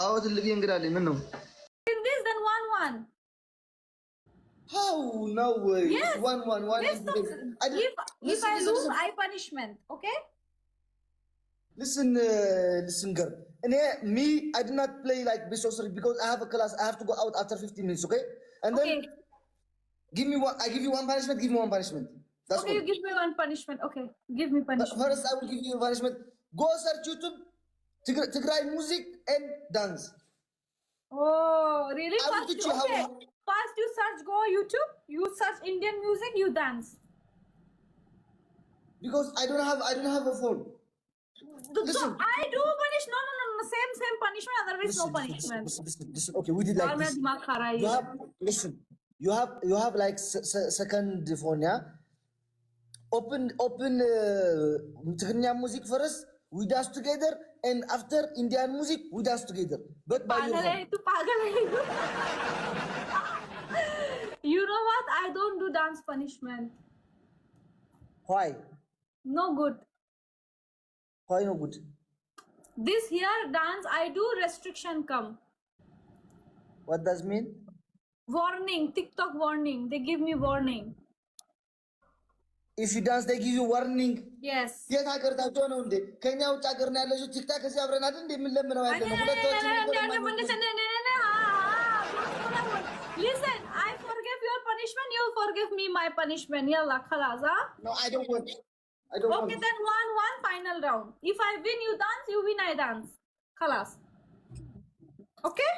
አዎ ትልቅ እንግዳ አለኝ። ምን ነው? In this then 1-1. How? No way. Yes. 1-1. If I lose, I punishment. Okay? Listen, girl. I did not play like this because I have a class. I have to go out after 15 minutes, okay? And then give me one. I give you one punishment. Give me one punishment. That's okay, all. You give me one punishment. Okay, give me punishment. First, I will give you a punishment. Go search YouTube, Tigray music and dance. Oh, really? I will teach you how. First, you search go YouTube. You search Indian music. You dance. Because I don't have a phone. Listen. So I do punish. No. Same punishment. Otherwise, no punishment. Listen. Okay, we did like this. You have like second phone, yeah. Open Tigrinya music first. We dance together, and after Indian music, we dance together. But by your phone. You know what? I don't do dance punishment. Why? No good. Why no good? This here dance I do restriction come. What does mean? Warning, TikTok warning. They give me warning. If you dance, they give you warning. Yes. Yes, I got that one on the Kenya Tagarna TikTok is ever not in the middle. Listen, I forgive your punishment, you forgive me my punishment. Yalla, khalas, huh? No, I don't want. Okay, then 1-1 final round. If I win, you dance. You win, I dance. Khalas. Okay?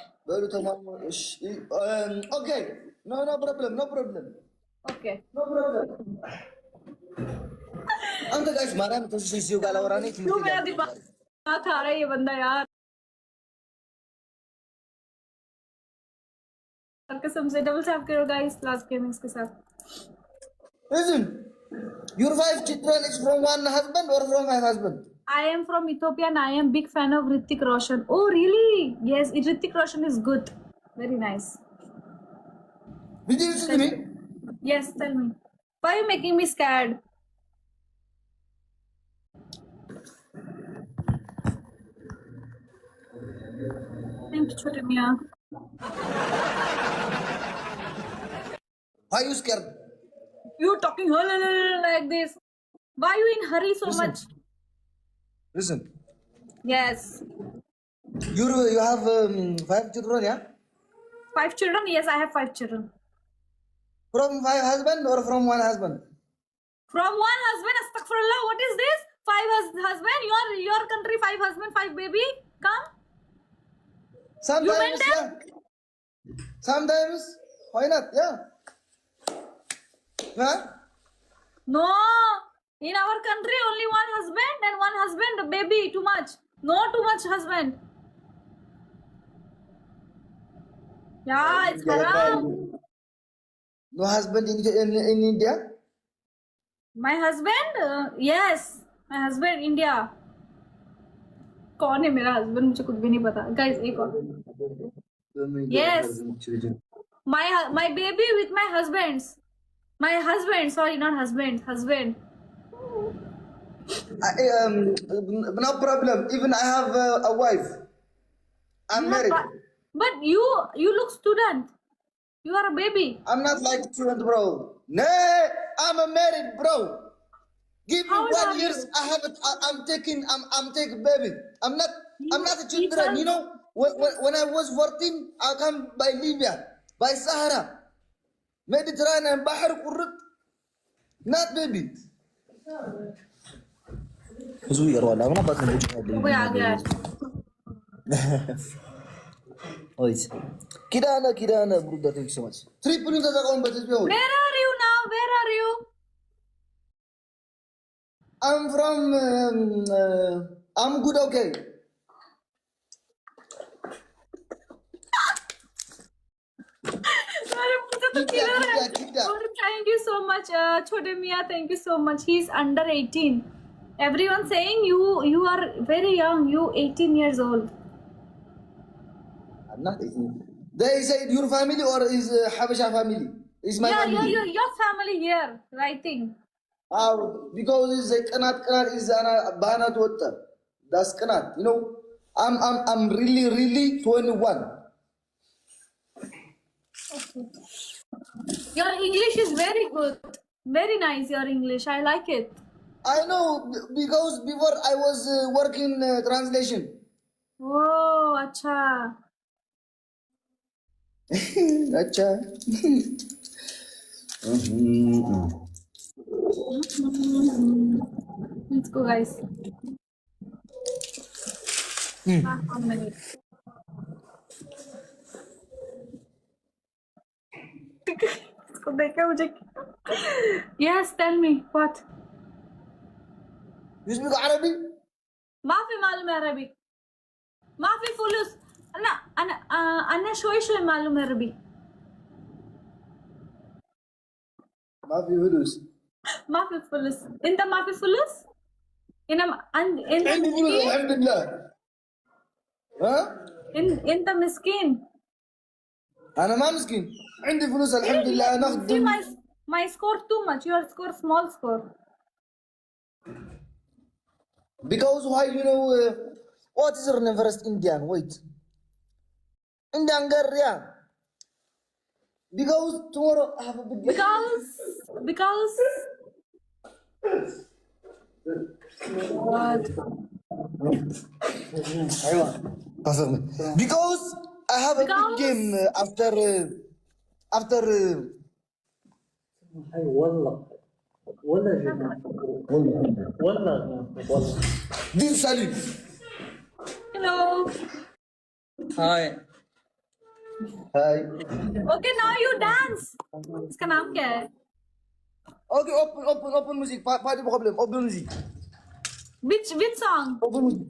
Okay. No problem. Okay. No problem. अंत guys मारा तो CCO गाला हो रहा नहीं क्यों मेरा दिमाग खा रहा है ये बंदा यार कसम से डबल टैप करो गाइस लास्ट गेमिंग्स के साथ Listen, your 5 children is from one husband or from my husband? I am from Ethiopia and I am big fan of Hrithik Roshan. Oh really? Yes, Hrithik Roshan is good. Very nice. Did you listen to me? Yes, tell me. Why are you making me scared? Thank you, Chote Mia. Why are you scared? You talking like this. Why are you in hurry so much? Listen. Yes. You have 5 children, yeah? 5 children? Yes, I have 5 children. From 5 husband or from one husband? From one husband, astaghfirullah. What is this? 5 husband? Your country 5 husband, 5 baby? Come. Sometimes, yeah. Sometimes, why not? Yeah. Huh? No. In our country, only one husband and one husband, baby. Too much. No, too much husband. Yeah, it's haram. No husband in India? My husband? Yes. My husband, India. कौन है मेरा husband मुझे कुछ भी नहीं पता guys एक और yes my baby with my husband sorry not husband no problem even I have a wife I'm married but you look student you are a baby I'm not like student bro no I'm a married bro give me 1 year I'm taking baby I'm not a children you know when I was 14 I come by Libya by Sahara Mediterranean Bahar Qurrat not baby زوير ولا ما بطل ابوي عقل اويس كده انا برودة ثانك سو ماتش 3 بوينت تقوم بتسبيحون where are you now I'm from I'm good okay Thank you so much Chote Mia thank you so much he's under 18 everyone saying you are very young you 18 years old I'm not 18 they said your family or is Habasha family is my family your family here writing because it's a kanat is ana banat water that's kanat you know I'm really 21. Your English is very good. Very nice, your English. I like it. I know because before I was working translation. Oh, acha. Acha. Let's go, guys. 1 minute. इसको देखा मुझे Yes, tell me what? You speak Arabic? ما في معلوم عربي ما في فلوس أنا شوي معلوم عربي ما في فلوس. ما في فلوس أنت ما في فلوس؟ أنت عندي فلوس مسكين الحمد لله. ها؟ أنت مسكين أنا ما مسكين. عندي فلوس الحمد لله See نخدم. my score too much. Your score small score. Because why what is your name first Indian? Wait. Indian girl, yeah. Because tomorrow I have a big Because what? Because I have a big game after أي والله Din Salim. Hello. Hi Hi. Okay, now you dance. इसका नाम क्या है? Okay, open music. Pas de problème. Open music. Which song? Open music.